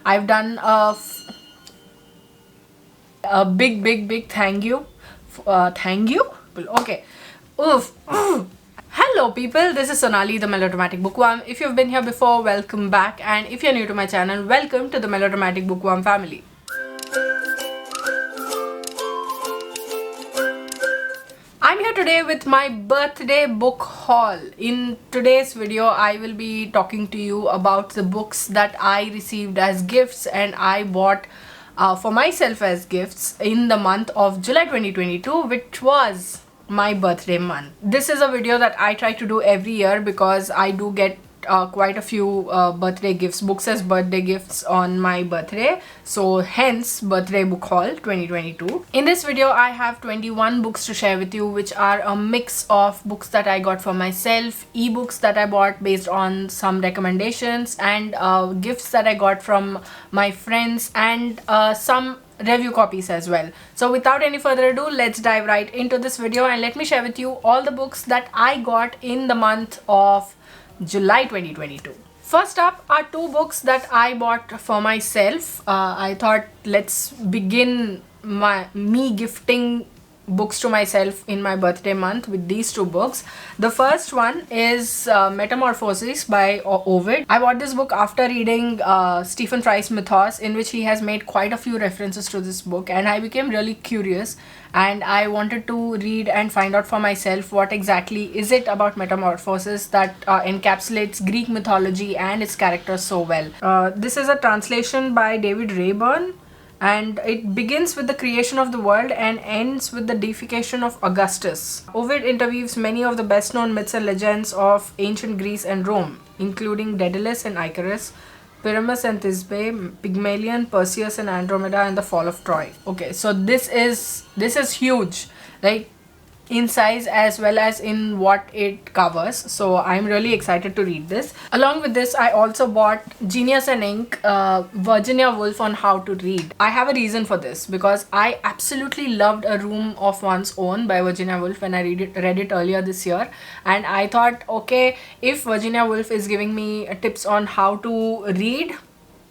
I've done a big thank you. Thank you? Okay. Oof. Hello people, this is Sonali, the Melodramatic Bookworm. If you've been here before, welcome back, and if you're new to my channel, welcome to the Melodramatic Bookworm family. I'm here today with my birthday book haul. In today's video, I will be talking to you about the books that I received as gifts and I bought for myself as gifts in the month of July 2022, which was my birthday month. This is a video that I try to do every year because I do get quite a few birthday gifts, books as birthday gifts on my birthday. So hence birthday book haul 2022. In this video I have 21 books to share with you, which are a mix of books that I got for myself, ebooks that I bought based on some recommendations, and gifts that I got from my friends, and some review copies as well. So without any further ado, let's dive right into this video and let me share with you all the books that I got in the month of July 2022. First up are two books that I bought for myself. I thought let's begin me gifting books to myself in my birthday month with these two books. The first one is Metamorphosis by Ovid. I bought this book after reading Stephen Fry's Mythos, in which he has made quite a few references to this book, and I became really curious and I wanted to read and find out for myself what exactly is it about Metamorphosis that encapsulates Greek mythology and its characters so well. This is a translation by David Rayburn, and it begins with the creation of the world and ends with the deification of Augustus. Ovid interweaves many of the best known myths and legends of ancient Greece and Rome, including Daedalus and Icarus, Pyramus and Thisbe, Pygmalion, Perseus and Andromeda, and the fall of Troy. Okay, so this is huge, right? In size as well as in what it covers. So I'm really excited to read this. Along with this, I also bought Genius and Ink, Virginia Woolf on How to Read. I have a reason for this because I absolutely loved A Room of One's Own by Virginia Woolf when I read it earlier this year, and I thought, okay, if Virginia Woolf is giving me tips on how to read,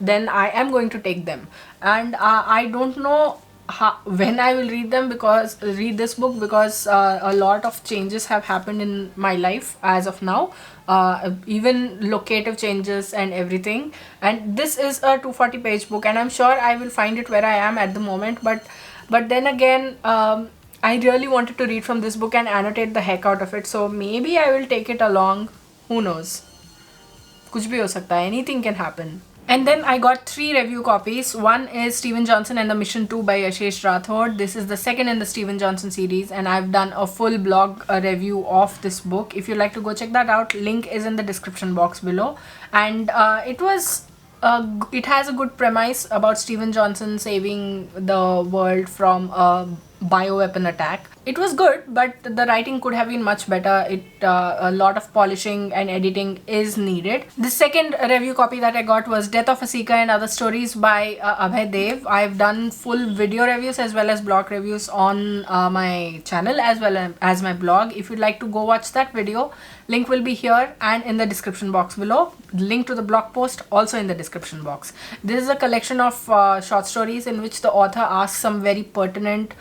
then I am going to take them. And I don't know when I will read this book because a lot of changes have happened in my life as of now, even locative changes and everything, and this is a 240 page book and I'm sure I will find it where I am at the moment, but then again, I really wanted to read from this book and annotate the heck out of it, so maybe I will take it along. Who knows, kuch bhi ho sakta hai, anything can happen. And then I got 3 review copies. One is Steven Johnson and the Mission 2 by Yashesh Rathod. This is the second in the Steven Johnson series, and I've done a full blog review of this book. If you'd like to go check that out, link is in the description box below. And it has a good premise about Steven Johnson saving the world from a bioweapon attack. It was good, but the writing could have been much better. A lot of polishing and editing is needed. The second review copy that I got was Death of a Seeker and Other Stories by Abhay Dev. I've done full video reviews as well as blog reviews on my channel as well as my blog. If you'd like to go watch that video, link will be here and in the description box below. Link to the blog post also in the description box. This is a collection of short stories in which the author asks some very pertinent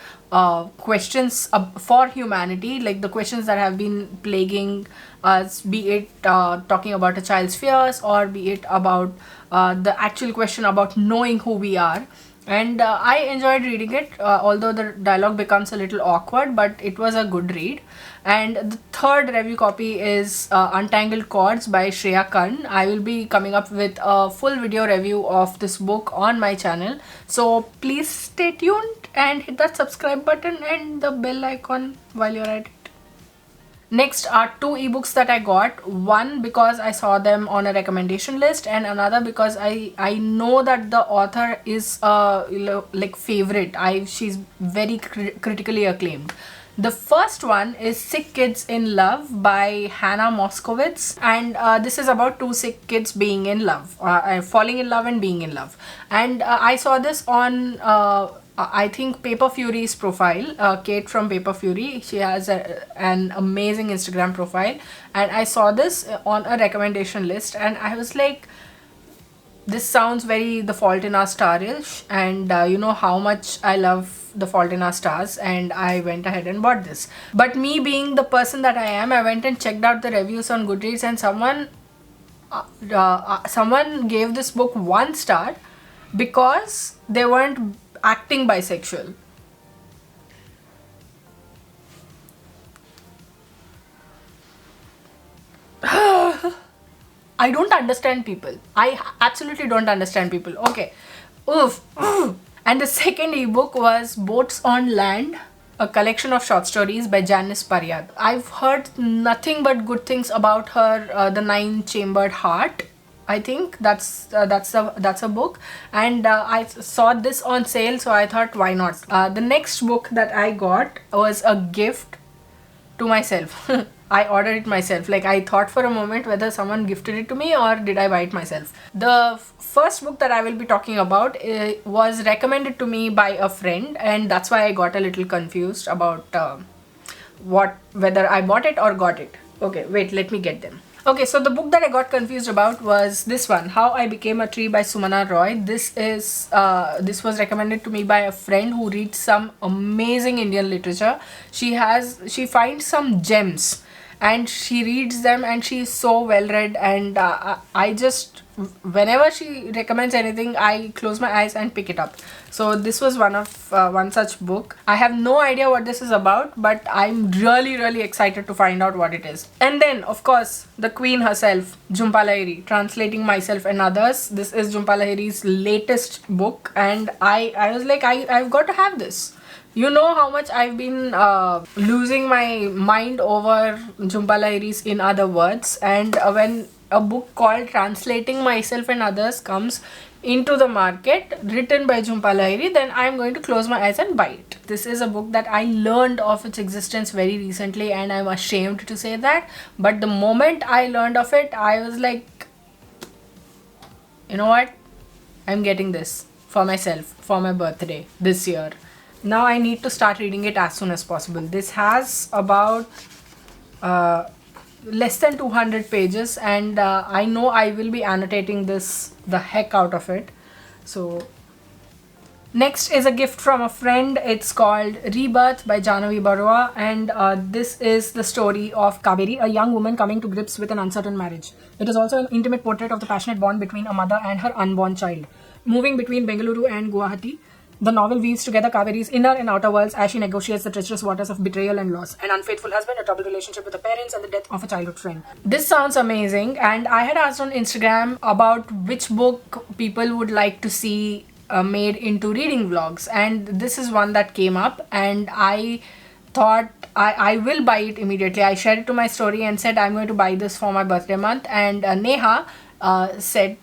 questions for humanity, like the questions that have been plaguing us, be it talking about a child's fears or be it about the actual question about knowing who we are. And I enjoyed reading it, although the dialogue becomes a little awkward, but it was a good read. And the third review copy is Untangled Chords by Shreya Karn. I will be coming up with a full video review of this book on my channel, so please stay tuned and hit that subscribe button and the bell icon while you're at it. Next are 2 ebooks that I got. One because I saw them on a recommendation list, and another because I know that the author is like favorite. She's very critically acclaimed. The first one is Sick Kids in Love by Hannah Moskowitz, and this is about 2 sick kids being in love, falling in love and being in love. And I saw this on I think Paper Fury's profile, Kate from Paper Fury. She has an amazing Instagram profile, and I saw this on a recommendation list and I was like, This sounds very The Fault in Our Stars-ish, and you know how much I love The Fault in Our Stars, and I went ahead and bought this. But me being the person that I am, I went and checked out the reviews on Goodreads, and someone gave this book 1 star because they weren't acting bisexual. I don't understand people. I absolutely don't understand people. Okay. Oof. And the second ebook was Boats on Land, a collection of short stories by Janice Paryad. I've heard nothing but good things about her, The Nine-Chambered Heart. I think that's a book, and I saw this on sale, so I thought, why not? The next book that I got was a gift to myself. I ordered it myself. Like, I thought for a moment whether someone gifted it to me or did I buy it myself. The first book that I will be talking about was recommended to me by a friend, and that's why I got a little confused about whether I bought it or got it. Okay, wait, let me get them. Okay, so the book that I got confused about was this one, How I Became a Tree by Sumana Roy. This was recommended to me by a friend who reads some amazing Indian literature. She finds some gems and she reads them, and she is so well read, and I just, whenever she recommends anything, I close my eyes and pick it up. So this was one such book. I have no idea what this is about, but I'm really excited to find out what it is. And then, of course, the queen herself, Jhumpa Lahiri, Translating Myself and Others. This is Jhumpa Lahiri's latest book, and I was like, I've got to have this. You know how much I've been losing my mind over Jhumpa Lahiri's In Other Words, and when a book called Translating Myself and Others comes into the market, written by Jhumpa Lahiri, then I'm going to close my eyes and buy it. This is a book that I learned of its existence very recently, and I'm ashamed to say that, but the moment I learned of it, I was like, you know what, I'm getting this for myself for my birthday this year. Now I need to start reading it as soon as possible. This has about less than 200 pages, and I know I will be annotating the heck out of it. So next is a gift from a friend. It's called Rebirth by Jahnavi Barua, and this is the story of Kaveri, a young woman coming to grips with an uncertain marriage. It is also an intimate portrait of the passionate bond between a mother and her unborn child. Moving between Bengaluru and Guwahati, the novel weaves together Kaveri's inner and outer worlds as she negotiates the treacherous waters of betrayal and loss, an unfaithful husband, a troubled relationship with her parents, and the death of a childhood friend. This sounds amazing, and I had asked on Instagram about which book people would like to see made into reading vlogs, and this is one that came up, and I thought I will buy it immediately. I shared it to my story and said I'm going to buy this for my birthday month, and Neha said,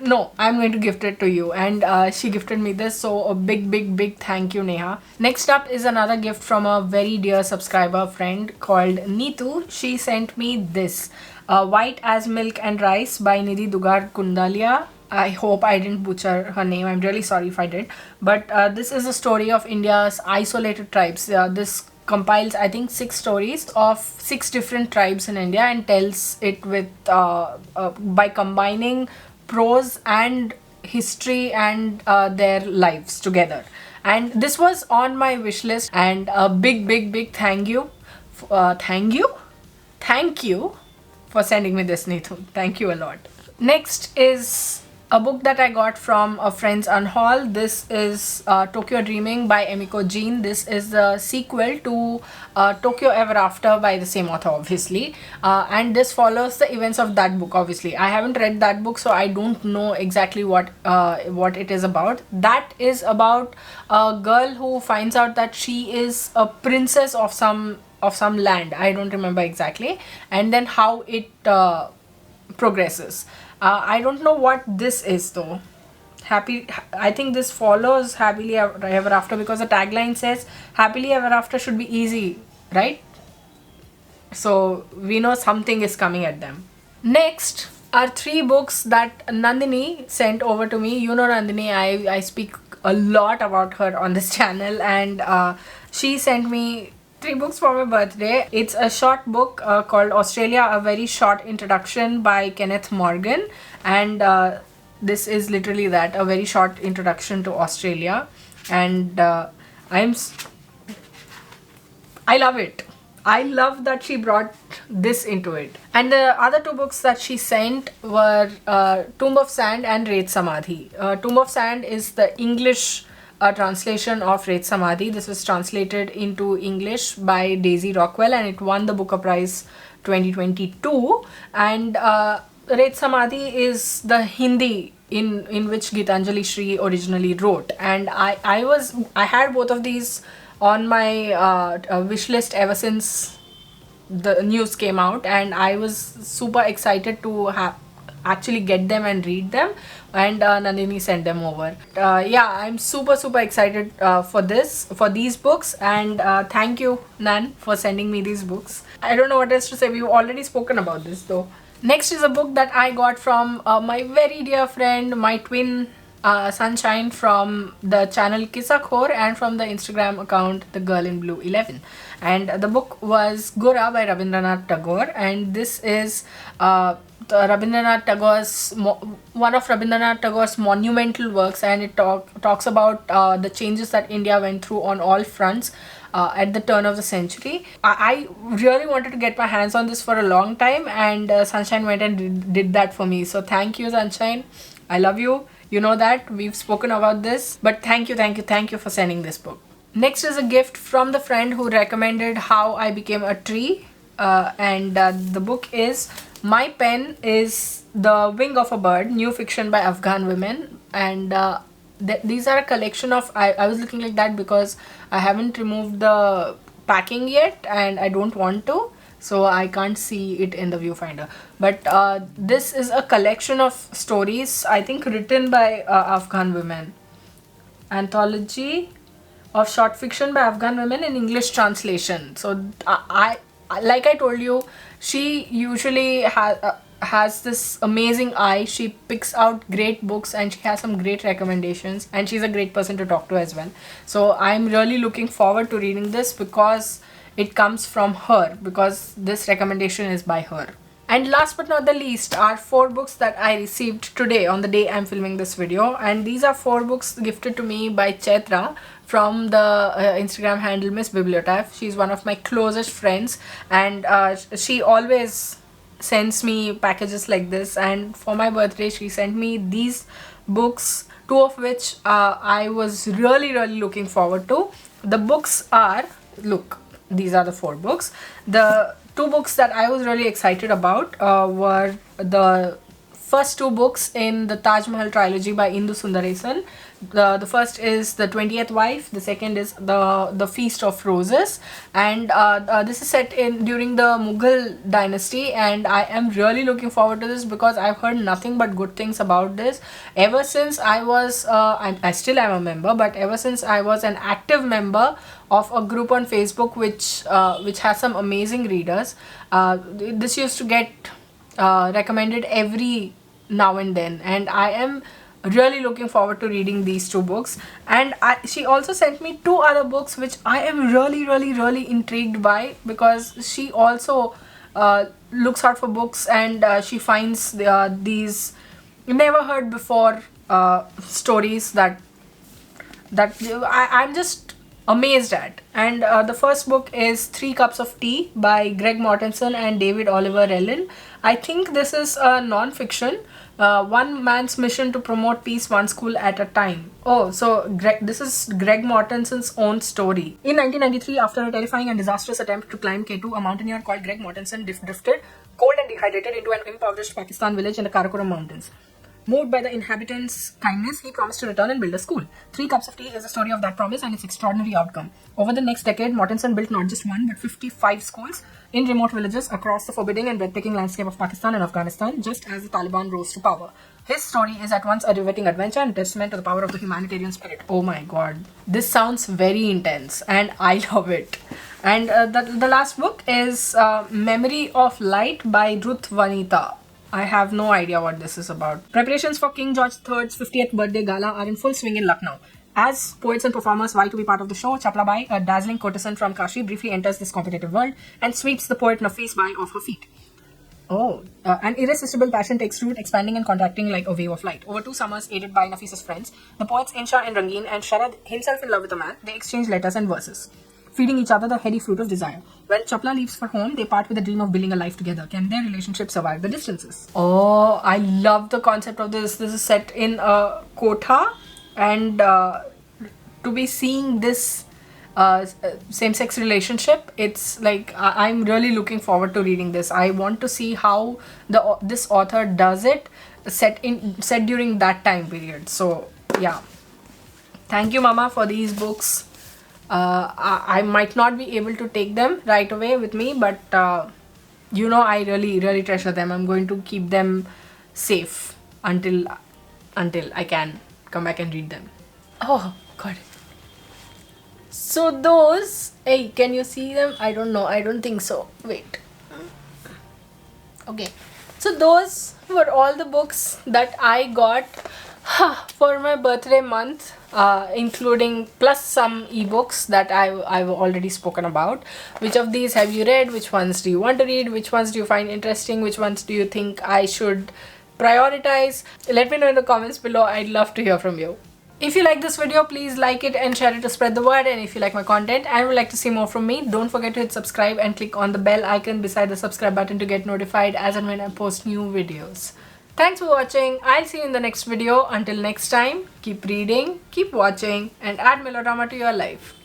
no, I'm going to gift it to you, and she gifted me this, so a big thank you, Neha. Next up is another gift from a very dear subscriber friend called Neetu. She sent me this, White as Milk and Rice by Nidhi Dugar Kundalia. I hope I didn't butcher her name. I'm really sorry if I did. But this is a story of India's isolated tribes. This compiles, I think, 6 stories of 6 different tribes in India, and tells it with by combining prose and history and their lives together. And this was on my wish list, and a big thank you for sending me this, Neetu. Thank you a lot. Next is a book that I got from a friend's unhaul. This is Tokyo Dreaming by Emiko Jean. This is the sequel to Tokyo Ever After by the same author, obviously. And this follows the events of that book, obviously. I haven't read that book, so I don't know exactly what it is about. That is about a girl who finds out that she is a princess of some land. I don't remember exactly. And then how it progresses. I don't know what this is though. I think this follows Happily Ever After, because the tagline says Happily Ever After should be easy, right? So we know something is coming at them. Next are 3 books that Nandini sent over to me. You know Nandini, I speak a lot about her on this channel, and she sent me 3 books for my birthday. It's a short book called Australia, A Very Short Introduction by Kenneth Morgan, and this is literally that, a very short introduction to Australia, and I love it. I love that she brought this into it. And the other two books that she sent were Tomb of Sand and Red Samadhi. Tomb of Sand is the English translation of Red Samadhi. This was translated into English by Daisy Rockwell, and it won the Booker Prize 2022. And Red Samadhi is the Hindi in which Gitanjali Shri originally wrote. And I had both of these on my wish list ever since the news came out, and I was super excited to actually get them and read them, and Nandini sent them over. Yeah, I'm super excited for these books, and thank you, Nan, for sending me these books. I don't know what else to say. We've already spoken about this though. Next is a book that I got from my very dear friend, my twin Sunshine, from the channel Kisakhor and from the Instagram account The Girl in Blue 11. And the book was Gura by Rabindranath Tagore, and this is Rabindranath Tagore's one of Rabindranath Tagore's monumental works, and it talks about the changes that India went through on all fronts at the turn of the century. I really wanted to get my hands on this for a long time, and Sunshine went and did that for me. So thank you, Sunshine. I love you. You know that we've spoken about this, but thank you for sending this book. Next is a gift from the friend who recommended How I Became a Tree, and the book is My Pen is the Wing of a Bird, new fiction by Afghan women. And these are a collection of, I was looking like that because I haven't removed the packing yet and I don't want to, so I can't see it in the viewfinder. But this is a collection of stories, I think written by Afghan women. Anthology of short fiction by Afghan women in English translation. So I like I told you, she usually has this amazing eye. She picks out great books and she has some great recommendations, and she's a great person to talk to as well. So I'm really looking forward to reading this because it comes from her, because this recommendation is by her. And last but not the least are 4 books that I received today on the day I'm filming this video, and these are 4 books gifted to me by Chaitra from the Instagram handle Miss Bibliotaph. She's one of my closest friends, and she always sends me packages like this, and for my birthday she sent me these books, 2 of which I was really looking forward to. The books are, look, these are the 4 books. The 2 books that I was really excited about were the first 2 books in the Taj Mahal trilogy by Indu Sundaresan. The first is The 20th Wife, the second is the Feast of Roses, and this is set in during the Mughal dynasty, and I am really looking forward to this because I've heard nothing but good things about this ever since I was I still am a member, but ever since I was an active member of a group on Facebook which has some amazing readers. This used to get recommended every now and then, and I am really looking forward to reading these 2 books. And she also sent me 2 other books which I am really intrigued by, because she also looks out for books, and she finds these never heard before stories that I'm just amazed at. And the first book is 3 Cups of Tea by Greg Mortensen and David Oliver Ellen. I think this is a non-fiction, one man's mission to promote peace one school at a time. Oh, so this is Greg Mortensen's own story. In 1993, after a terrifying and disastrous attempt to climb K2, a mountaineer called Greg Mortensen drifted, cold and dehydrated, into an impoverished Pakistan village in the Karakoram Mountains. Moved by the inhabitants' kindness, he promised to return and build a school. 3 Cups of Tea is a story of that promise and its extraordinary outcome. Over the next decade, Mortensen built not just 1 but 55 schools in remote villages across the forbidding and breathtaking landscape of Pakistan and Afghanistan, just as the Taliban rose to power. His story is at once a riveting adventure and testament to the power of the humanitarian spirit. Oh my god. This sounds very intense and I love it. And the last book is Memory of Light by Ruth Vanita. I have no idea what this is about. Preparations for King George III's 50th birthday gala are in full swing in Lucknow. As poets and performers vie to be part of the show, Chaplabai, a dazzling courtesan from Kashi, briefly enters this competitive world and sweeps the poet Nafis Bai off her feet. Oh, an irresistible passion takes root, expanding and contracting like a wave of light. Over 2 summers, aided by Nafisa's friends, the poets Insha and Rangeen, and Sharad himself in love with a man, they exchange letters and verses, feeding each other the heady fruit of desire. When Chopla leaves for home, they part with the dream of building a life together. Can their relationship survive the distances? Oh, I love the concept of this. This is set in a kotha, and to be seeing this same-sex relationship, it's like I'm really looking forward to reading this. I want to see how this author does it, set during that time period. So yeah, thank you mama for these books. I might not be able to take them right away with me, but you know, I really treasure them. I'm going to keep them safe until I can come back and read them. Oh god. So those, hey, can you see them? I don't know. I don't think so. Wait. Okay. So those were all the books that I got for my birthday month, including plus some ebooks that I've already spoken about. Which of these have you read? Which ones do you want to read? Which ones do you find interesting? Which ones do you think I should prioritize? Let me know in the comments below. I'd love to hear from you. If you like this video, please like it and share it to spread the word. And if you like my content and would like to see more from me, don't forget to hit subscribe and click on the bell icon beside the subscribe button to get notified as and when I post new videos. Thanks for watching. I'll see you in the next video. Until next time, keep reading, keep watching, and add melodrama to your life.